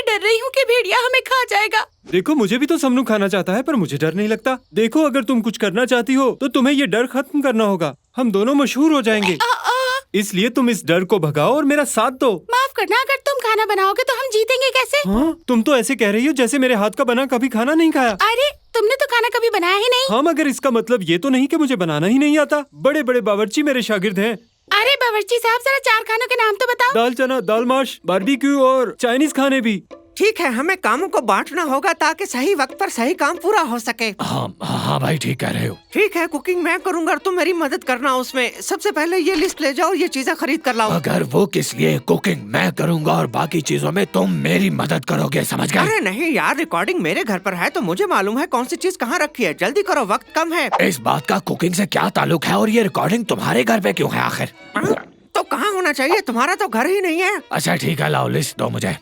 डर रही हूँ कि भेड़िया हमें खा जाएगा। देखो मुझे भी तो समनू खाना चाहता है पर मुझे डर नहीं लगता। देखो अगर तुम कुछ करना चाहती हो तो तुम्हें ये डर खत्म करना होगा। हम दोनों मशहूर हो जाएंगे। इसलिए तुम इस डर को भगाओ और मेरा साथ दो। माफ करना, अगर तुम खाना बनाओगे तो हम जीतेंगे कैसे? हाँ, तुम तो ऐसे कह रही हो जैसे मेरे हाथ का बना कभी खाना नहीं खाया। अरे तुमने तो खाना कभी बनाया ही नहीं। हाँ, मगर इसका मतलब ये तो नहीं कि मुझे बनाना ही नहीं आता। बड़े बड़े बावर्ची मेरे शागिर्द हैं। अरे बावर्ची साहब, जरा 4 खानों के नाम तो बताओ। दाल चना, दाल माश, बारबेक्यू और चाइनीज खाने भी। ठीक है, हमें कामों को बांटना होगा ताकि सही वक्त पर सही काम पूरा हो सके। हाँ भाई, ठीक कह रहे हो। ठीक है, कुकिंग मैं करूंगा और तुम मेरी मदद करना उसमें। सबसे पहले ये लिस्ट ले जाओ, ये चीजें खरीद कर लाओ। अगर वो किस लिए, कुकिंग मैं करूंगा और बाकी चीजों में तुम मेरी मदद करोगे, समझ गए? अरे नहीं यार, रिकॉर्डिंग मेरे घर पर है तो मुझे मालूम है कौन सी चीज कहाँ रखी है। जल्दी करो, वक्त कम है। इस बात का कुकिंग से क्या ताल्लुक है और ये रिकॉर्डिंग तुम्हारे घर पे क्यों है आखिर? तो कहाँ होना चाहिए? तुम्हारा तो घर ही नहीं है। अच्छा ठीक है, लाओ लिस्ट दो मुझे।